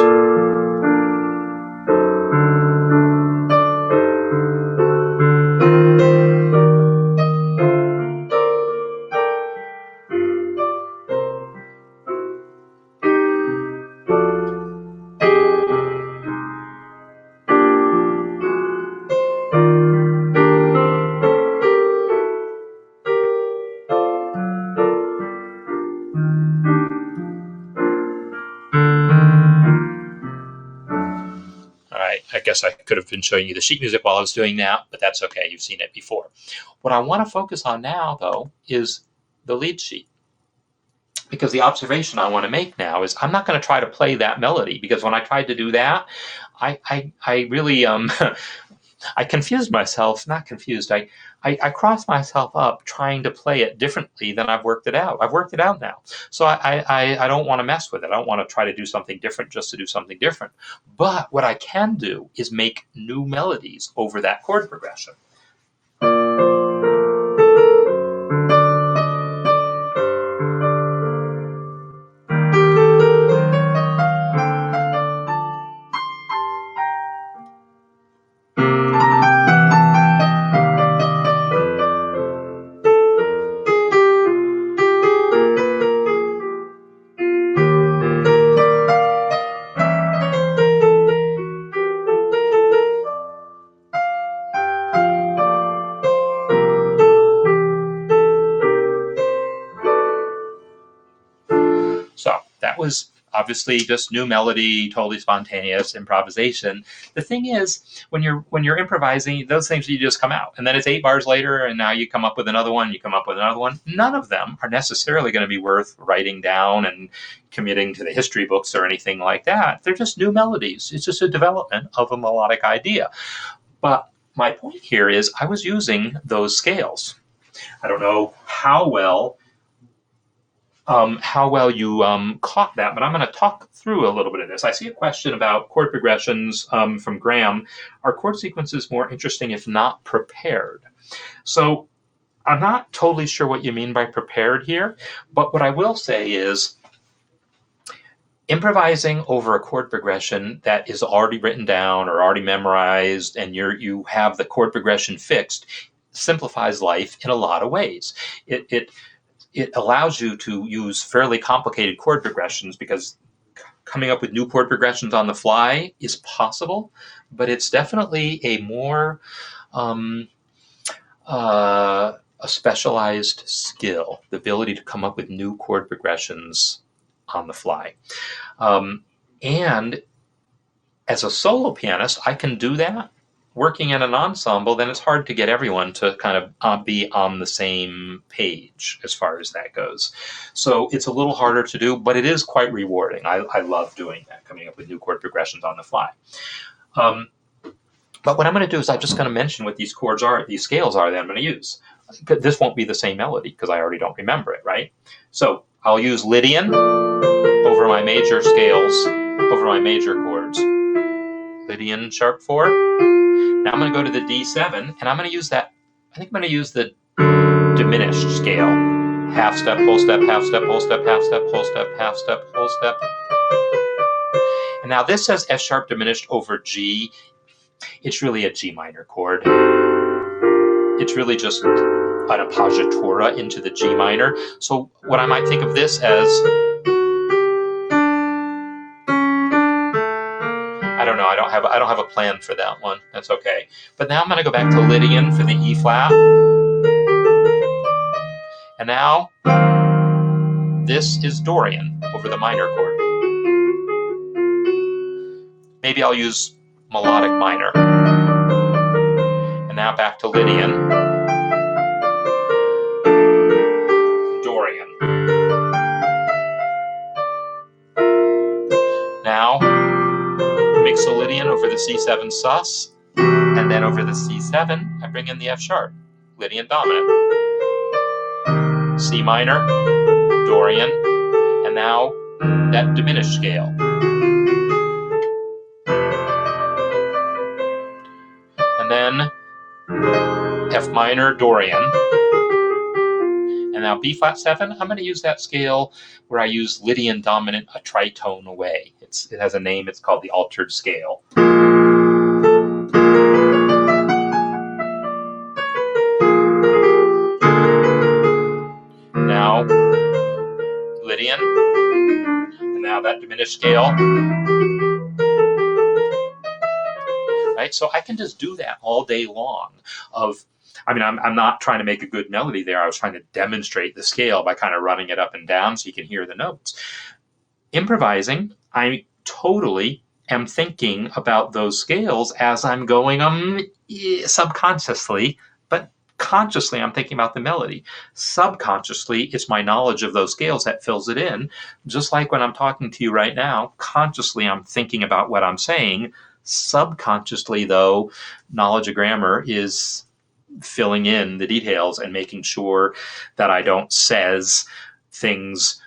All right, I guess I could have been showing you the sheet music while I was doing that, but that's okay. You've seen it before. What I want to focus on now, though, is the lead sheet. Because the observation I want to make now is I'm not going to try to play that melody, because when I tried to do that, I really I confused myself. Not confused. I crossed myself up trying to play it differently than I've worked it out. I've worked it out now, so I don't want to mess with it. I don't want to try to do something different just to do something different. But what I can do is make new melodies over that chord progression. So that was obviously just new melody, totally spontaneous improvisation. The thing is, when you're improvising, those things you just come out, and then it's 8 bars later, and now you come up with another one. You come up with another one. None of them are necessarily going to be worth writing down and committing to the history books or anything like that. They're just new melodies. It's just a development of a melodic idea. But my point here is, I was using those scales. I don't know how well you caught that, but I'm going to talk through a little bit of this. I see a question about chord progressions from Graham. Are chord sequences more interesting if not prepared? So I'm not totally sure what you mean by prepared here, but what I will say is, improvising over a chord progression that is already written down or already memorized, and you have the chord progression fixed, simplifies life in a lot of ways. It allows you to use fairly complicated chord progressions, because coming up with new chord progressions on the fly is possible, but it's definitely a more a specialized skill, the ability to come up with new chord progressions on the fly. And as a solo pianist, I can do that. Working in an ensemble, then it's hard to get everyone to kind of be on the same page as far as that goes. So it's a little harder to do, but it is quite rewarding. I love doing that, coming up with new chord progressions on the fly. But what I'm going to do is I'm just going to mention what these chords are, these scales are that I'm going to use. This won't be the same melody because I already don't remember it, right? So I'll use Lydian over my major scales, over my major chords. Lydian sharp 4. Now I'm going to go to the D7, and I'm going to use that. I think I'm going to use the diminished scale. Half step, whole step, half step, whole step, half step, whole step, half step, whole step. And now this says F sharp diminished over G. It's really a G minor chord. It's really just an appoggiatura into the G minor. So what I might think of this as, I don't know, I don't have a plan for that one. That's okay. But now I'm going to go back to Lydian for the E flat. And now this is Dorian over the minor chord. Maybe I'll use melodic minor. And now back to Lydian. Dorian. Now mix a Lydian over the C7 sus, and then over the C7 I bring in the F sharp, Lydian Dominant. C minor, Dorian, and now that diminished scale. And then F minor, Dorian, and now B flat 7, I'm going to use that scale where I use Lydian Dominant a tritone away. It has a name, it's called the altered scale. Now, Lydian, and now that diminished scale. Right? So I can just do that all day long. I'm not trying to make a good melody there. I was trying to demonstrate the scale by kind of running it up and down so you can hear the notes. Improvising, I totally am thinking about those scales as I'm going subconsciously, but consciously I'm thinking about the melody. Subconsciously, it's my knowledge of those scales that fills it in. Just like when I'm talking to you right now, consciously I'm thinking about what I'm saying. Subconsciously, though, knowledge of grammar is filling in the details and making sure that I don't says things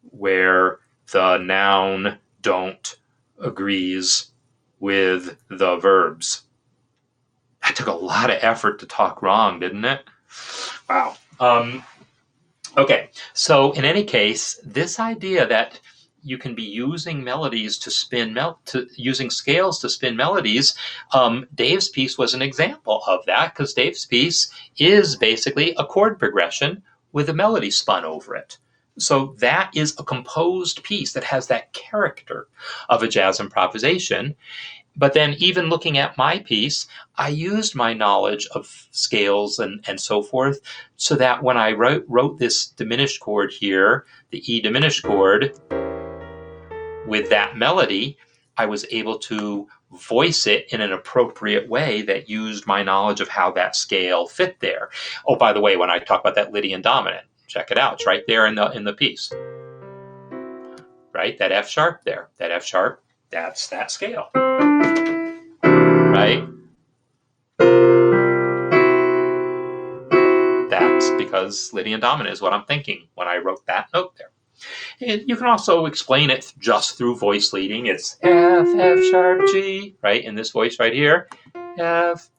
where the noun don't agrees with the verbs. That took a lot of effort to talk wrong, didn't it? Wow. Okay, so in any case, this idea that you can be using melodies to spin using scales to spin melodies. Dave's piece was an example of that, because Dave's piece is basically a chord progression with a melody spun over it. So that is a composed piece that has that character of a jazz improvisation. But then even looking at my piece, I used my knowledge of scales and so forth, so that when I wrote this diminished chord here, the E diminished chord, with that melody, I was able to voice it in an appropriate way that used my knowledge of how that scale fit there. Oh, by the way, when I talk about that Lydian Dominant, check it out. It's right there in the piece. Right? That F sharp there. That F sharp, that's that scale. Right? That's because Lydian Dominant is what I'm thinking when I wrote that note there. And you can also explain it just through voice leading. It's F, F sharp, G, right? In this voice right here, F,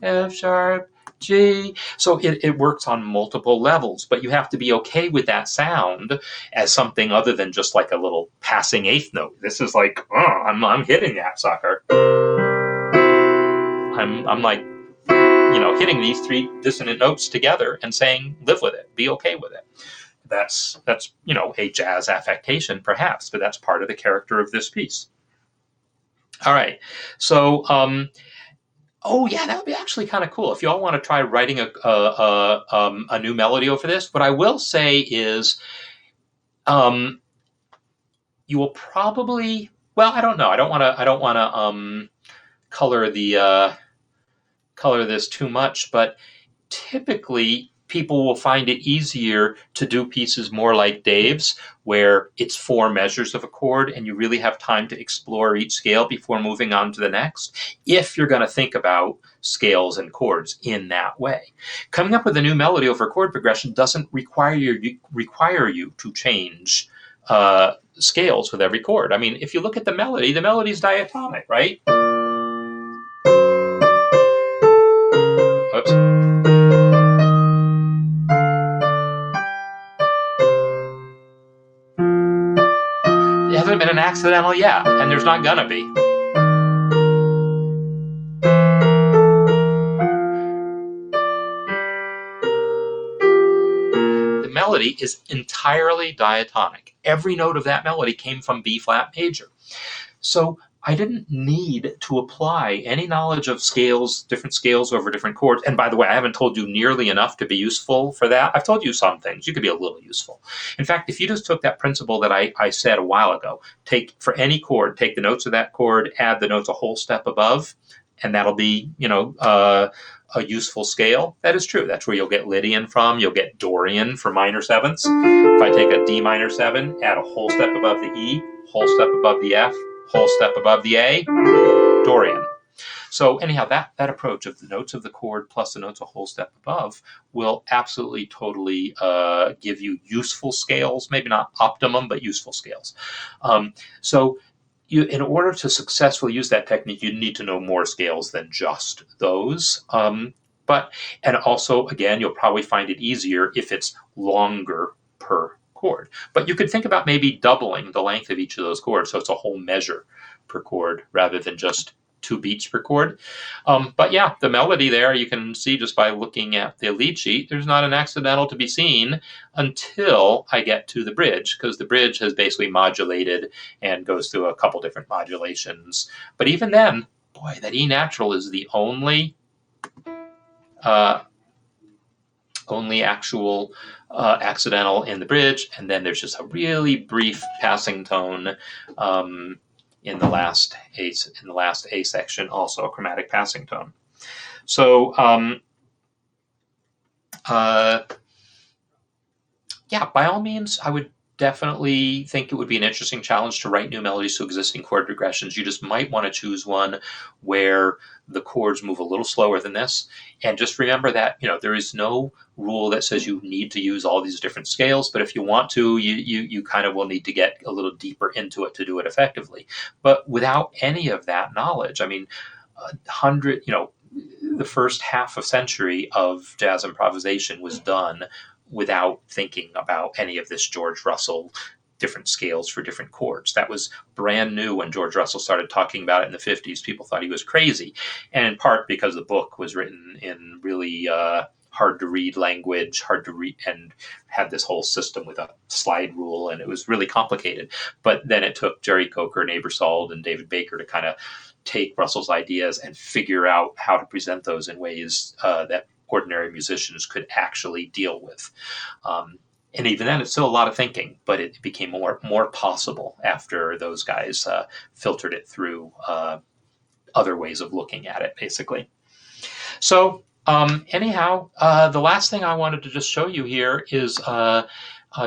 F sharp, G. So it works on multiple levels, but you have to be okay with that sound as something other than just like a little passing eighth note. This is like, I'm hitting that sucker. I'm like, hitting these three dissonant notes together and saying, live with it, be okay with it. That's a jazz affectation, perhaps, but that's part of the character of this piece. All right, so oh yeah, that would be actually kind of cool if you all want to try writing a new melody over this. What I will say is, you will probably, well, I don't know. I don't want to color this too much, but typically people will find it easier to do pieces more like Dave's, where it's 4 measures of a chord and you really have time to explore each scale before moving on to the next, if you're going to think about scales and chords in that way. Coming up with a new melody over a chord progression doesn't require you to change scales with every chord. I mean, if you look at the melody's diatonic, right? Oops. It hasn't been an accidental yet, and there's not gonna be. The melody is entirely diatonic. Every note of that melody came from B flat major. So I didn't need to apply any knowledge of scales, different scales over different chords. And by the way, I haven't told you nearly enough to be useful for that. I've told you some things. You could be a little useful. In fact, if you just took that principle that I said a while ago, for any chord, take the notes of that chord, add the notes a whole step above, and that'll be, a useful scale. That is true. That's where you'll get Lydian from. You'll get Dorian for minor sevenths. If I take a D minor 7, add a whole step above the E, whole step above the F, whole step above the A, Dorian. So anyhow, that approach of the notes of the chord plus the notes a whole step above will absolutely, totally give you useful scales, maybe not optimum, but useful scales. So in order to successfully use that technique, you need to know more scales than just those. And also, again, you'll probably find it easier if it's longer per chord. But you could think about maybe doubling the length of each of those chords, so it's a whole measure per chord rather than just 2 beats per chord. But yeah, the melody there, you can see just by looking at the lead sheet, there's not an accidental to be seen until I get to the bridge, because the bridge has basically modulated and goes through a couple different modulations. But even then, boy, that E natural is the only actual accidental in the bridge, and then there's just a really brief passing tone in the last A section, also a chromatic passing tone. So yeah, by all means, I would definitely think it would be an interesting challenge to write new melodies to existing chord progressions. You just might want to choose one where the chords move a little slower than this. And just remember that, there is no rule that says you need to use all these different scales, but if you want to, you kind of will need to get a little deeper into it to do it effectively. But without any of that knowledge, I mean, the first half a century of jazz improvisation was done without thinking about any of this George Russell different scales for different chords. That was brand new when George Russell started talking about it in the 50s. People thought he was crazy, and in part because the book was written in really hard to read language, hard to read, and had this whole system with a slide rule, and it was really complicated. But then it took Jerry Coker and Aebersold and David Baker to kind of take Russell's ideas and figure out how to present those in ways that ordinary musicians could actually deal with. And even then, it's still a lot of thinking, but it became more possible after those guys filtered it through other ways of looking at it, basically. So anyhow, the last thing I wanted to just show you here is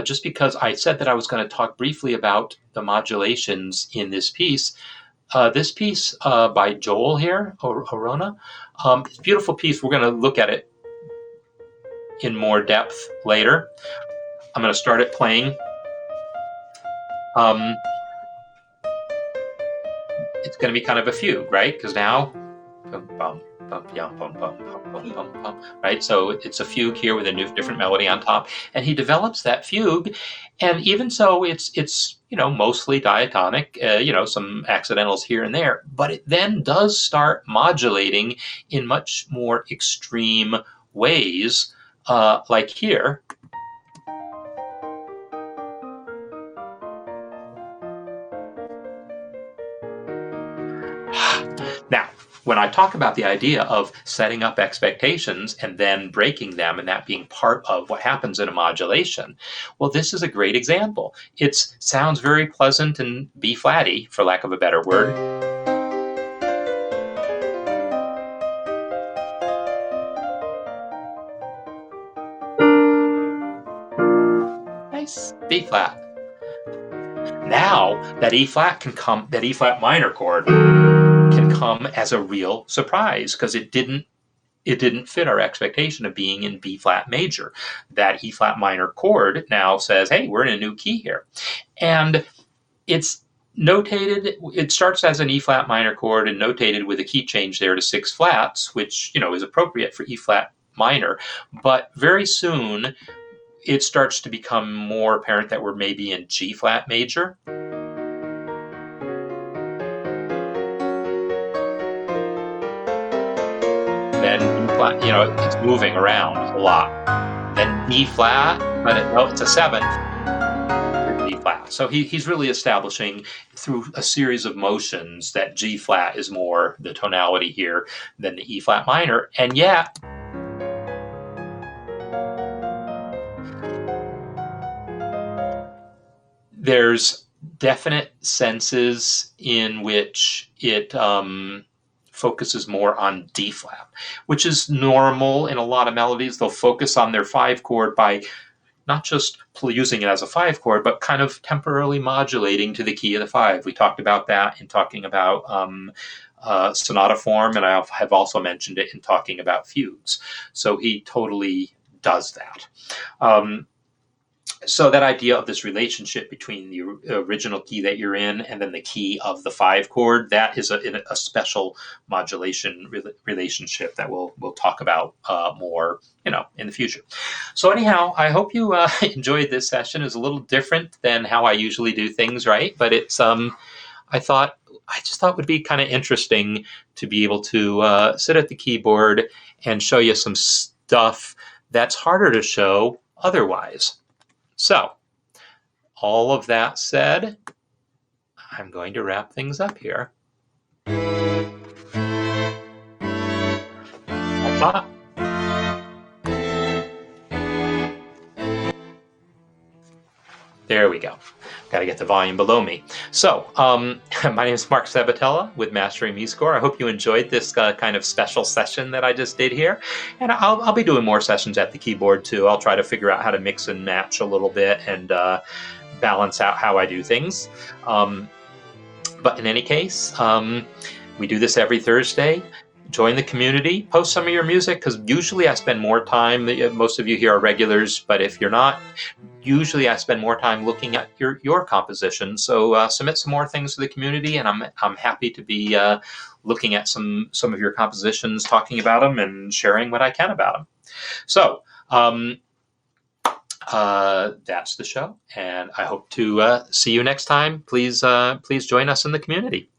just because I said that I was going to talk briefly about the modulations in this piece. This piece by Joel here, Orona, it's a beautiful piece. We're going to look at it in more depth later. I'm going to start it playing. It's going to be kind of a fugue, right? Because now, right? So it's a fugue here with a different melody on top, and he develops that fugue. And even so, it's mostly diatonic, some accidentals here and there, but it then does start modulating in much more extreme ways, like here. Now, when I talk about the idea of setting up expectations and then breaking them, and that being part of what happens in a modulation, well, this is a great example. It sounds very pleasant and B-flatty, for lack of a better word. Nice B-flat. Now that E-flat minor chord can come as a real surprise, because it didn't fit our expectation of being in B-flat major. That E-flat minor chord now says, hey, we're in a new key here. And it's notated, it starts as an E-flat minor chord and notated with a key change there to 6 flats, which is appropriate for E-flat minor. But very soon it starts to become more apparent that we're maybe in G-flat major. Then B-flat, it's moving around a lot. Then B-flat, but it's a 7th, B-flat. So he's really establishing through a series of motions that G-flat is more the tonality here than the E-flat minor. And yet, there's definite senses in which it focuses more on D-flat, which is normal in a lot of melodies. They'll focus on their 5 chord by not just using it as a 5 chord, but kind of temporarily modulating to the key of the 5. We talked about that in talking about sonata form, and I have also mentioned it in talking about fugues. So he totally does that. So that idea of this relationship between the original key that you're in and then the key of the 5 chord, that is a special modulation relationship that we'll talk about more, in the future. So anyhow, I hope you enjoyed this session. It's a little different than how I usually do things, right? But it's I just thought it would be kind of interesting to be able to sit at the keyboard and show you some stuff that's harder to show otherwise. So, all of that said, I'm going to wrap things up here. There we go. Got to get the volume below me. So, my name is Marc Sabatella with Mastering MuseScore. I hope you enjoyed this kind of special session that I just did here. And I'll be doing more sessions at the keyboard too. I'll try to figure out how to mix and match a little bit and balance out how I do things. But in any case, we do this every Thursday. Join the community, post some of your music, because usually I spend more time, most of you here are regulars, but if you're not, usually I spend more time looking at your composition. So submit some more things to the community, and I'm happy to be looking at some of your compositions, talking about them, and sharing what I can about them. So that's the show, and I hope to see you next time. Please join us in the community.